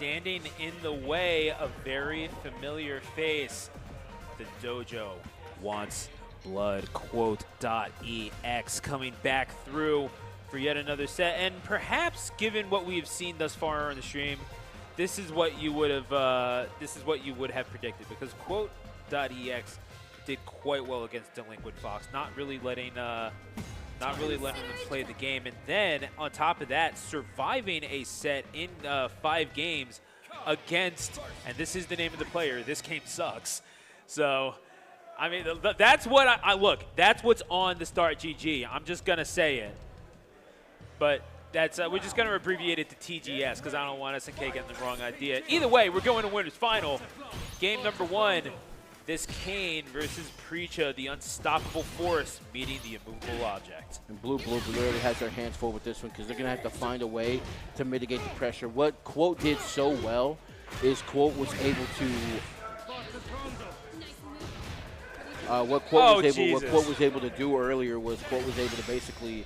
standing in the way, a very familiar face. The dojo wants blood. Quote.EX coming back through for yet another set, and perhaps given what we have seen thus far on the stream, this is what you would have predicted, because Quote.EX did quite well against Delinquent Fox, not really letting them play the game, and then on top of that, surviving a set in 5 games against, and this is the name of the player, this game sucks. So, I mean, that's what look. That's what's on the Start GG. I'm just gonna say it, but that's we're just gonna abbreviate it to TGS because I don't want SNK getting the wrong idea. Either way, we're going to winners final. Game number 1. This Kane versus Preacha, the unstoppable force meeting the immovable object. And BloopBloop literally has their hands full with this one because they're gonna have to find a way to mitigate the pressure. What Quote did so well is Quote was able to. What Quote was able to do earlier was Quote was able to basically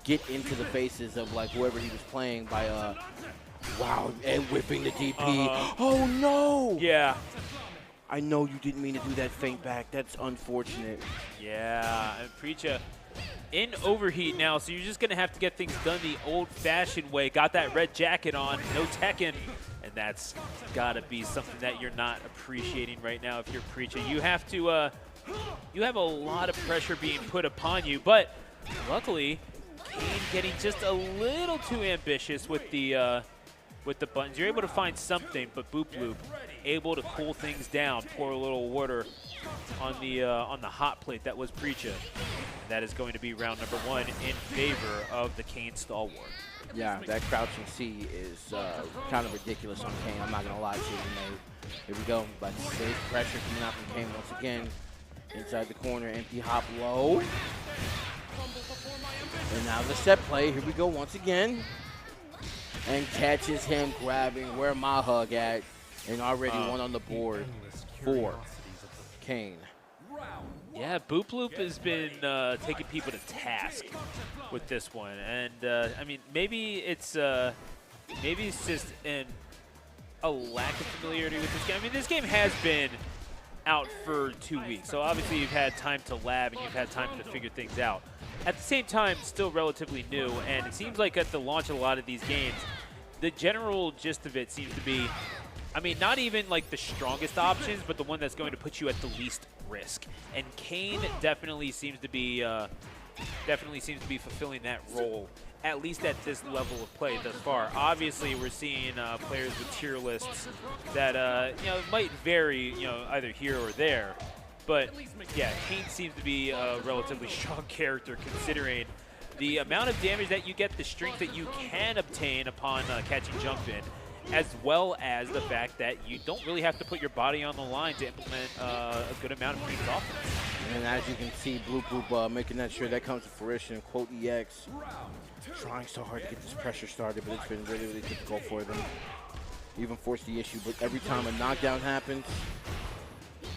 get into the faces of like whoever he was playing by wow, and whipping the DP. Oh no! Yeah. I know you didn't mean to do that feint back. That's unfortunate. Yeah, and Preacha in overheat now, so you're just gonna have to get things done the old-fashioned way. Got that red jacket on, no Tekken, and that's gotta be something that you're not appreciating right now if you're Preacha. You have to, you have a lot of pressure being put upon you, but luckily, Kane getting just a little too ambitious with the buttons. You're able to find something, but BloopBloop able to cool things down, pour a little water on the hot plate that was Preacha. That is going to be round number 1 in favor of the Kane stalwart. Yeah, that crouching C is kind of ridiculous on Kane. I'm not going to lie to you. Here we go. But safe pressure coming out from Kane once again. Inside the corner, empty hop low. And now the set play. Here we go once again. And catches him grabbing where my hug at. And already one on the board for Kane. Yeah, BloopBloop has been taking people to task with this one, and I mean, maybe it's just a lack of familiarity with this game. I mean, this game has been out for 2 weeks, so obviously you've had time to lab and you've had time to figure things out. At the same time, still relatively new, and it seems like at the launch of a lot of these games, the general gist of it seems to be, I mean, not even like the strongest options, but the one that's going to put you at the least risk. And Kane definitely seems to be fulfilling that role, at least at this level of play thus far. Obviously, we're seeing players with tier lists that you know, might vary, you know, either here or there. But yeah, Kane seems to be a relatively strong character considering the amount of damage that you get, the strength that you can obtain upon catching jump in, as well as the fact that you don't really have to put your body on the line to implement a good amount of Kane's offense. And as you can see, BloopBloop making that sure that comes to fruition. Quote.EX trying so hard to get this pressure started, but it's been really, really difficult for them. Even forced the issue, but every time a knockdown happens,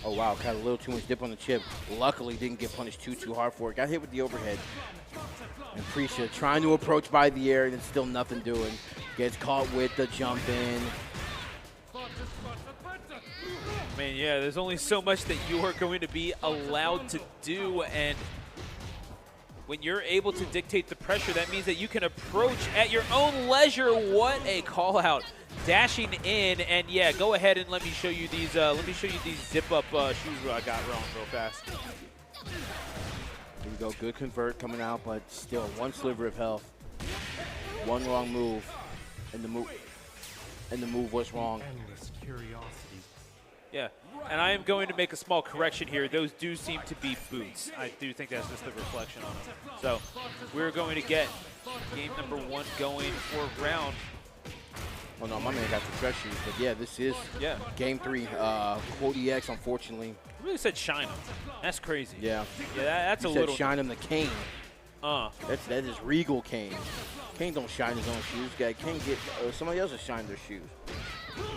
oh wow, got a little too much dip on the chip. Luckily, didn't get punished too hard for it. Got hit with the overhead. And Preacha trying to approach by the air, and it's still nothing doing. Gets caught with the jump in. I mean, yeah, there's only so much that you are going to be allowed to do, and when you're able to dictate the pressure, that means that you can approach at your own leisure. What a call out. Dashing in, and yeah, go ahead and let me show you these zip up shoes I got wrong real fast. Here we go, good convert coming out, but still one sliver of health. One wrong move, and the move was wrong. Yeah, and I am going to make a small correction here. Those do seem to be boots. I do think that's just the reflection on them. So we're going to get game number 1 going for round. Oh no, my man got the dress shoes, but yeah, this is game 3. Quote.EX, unfortunately. I really said shine them. That's crazy. Yeah. Yeah, that's you a said little. Shine him the Kane. That is regal Kane. Kane don't shine his own shoes. Kane get somebody else to shine their shoes.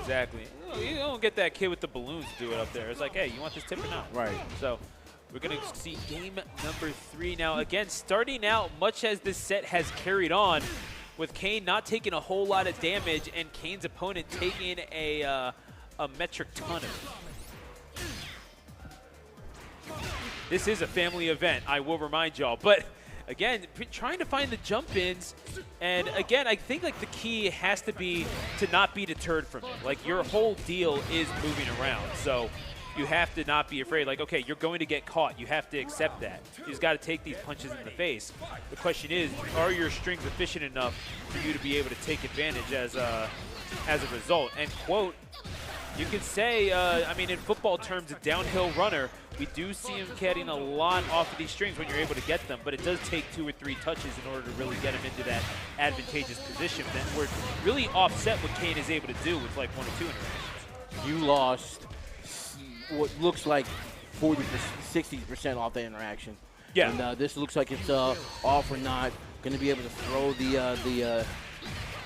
Exactly. You don't get that kid with the balloons to do it up there. It's like, hey, you want this tip or not? Right. So we're going to see game number 3 now. Again, starting out, much as this set has carried on, with Kane not taking a whole lot of damage and Kane's opponent taking a metric ton of it. This is a family event, I will remind y'all. But again, trying to find the jump-ins, and again, I think like the key has to be to not be deterred from it. Like your whole deal is moving around, so you have to not be afraid. Like, okay, you're going to get caught. You have to accept that. You just got to take these punches in the face. The question is, are your strings efficient enough for you to be able to take advantage as a result? And Quote, you could say, I mean, in football terms, a downhill runner, we do see him getting a lot off of these strings when you're able to get them, but it does take 2 or 3 touches in order to really get him into that advantageous position. Then we're really offset what Kane is able to do with like 1 or 2 interactions. You lost what looks like 40%, 60% off the interaction. Yeah. And this looks like it's off or not. Going to be able to throw the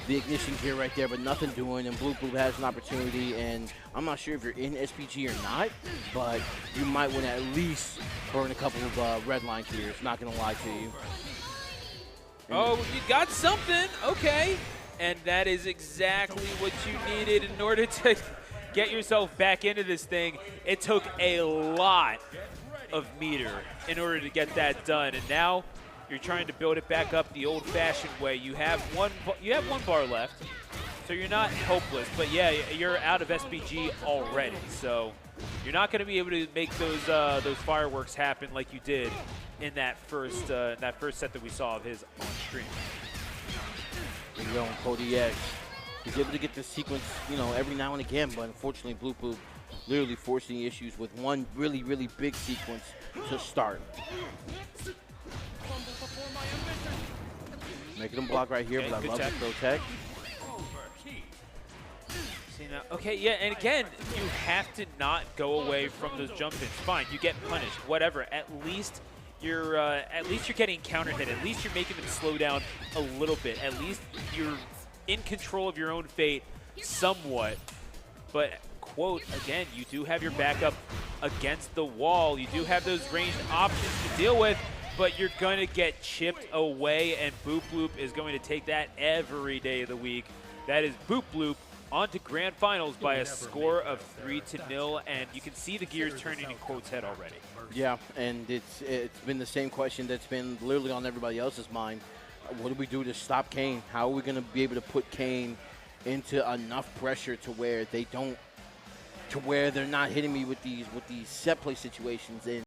ignition gear right there, but nothing doing. And BloopBloop has an opportunity, and I'm not sure if you're in SPG or not, but you might want to at least burn a couple of red line gears. Not going to lie to you. Oh, you got something. Okay. And that is exactly what you needed in order to get yourself back into this thing. It took a lot of meter in order to get that done, and now you're trying to build it back up the old-fashioned way. You have one bar left, so you're not hopeless. But yeah, you're out of SPG already, so you're not going to be able to make those fireworks happen like you did in that first set that we saw of his on stream. There you go, Quote.EX. He's able to get this sequence, you know, every now and again, but unfortunately, BloopBloop literally forcing issues with one really, really big sequence to start. Making him block right here, Okay, but I love tech. the throw tech. See now, okay, yeah, and again, you have to not go away from those jump-ins. Fine, you get punished, whatever. At least you're getting counter hit. At least you're making them slow down a little bit. At least you're in control of your own fate somewhat. But Quote, again, you do have your backup against the wall. You do have those ranged options to deal with, but you're going to get chipped away, and BloopBloop is going to take that every day of the week. That is BloopBloop on to grand finals by a score of 3-0, and you can see the gears turning in Quote's head already. Yeah, and it's been the same question that's been literally on everybody else's mind. What do we do to stop Kane? How are we going to be able to put Kane into enough pressure to where they're not hitting me with these set play situations? And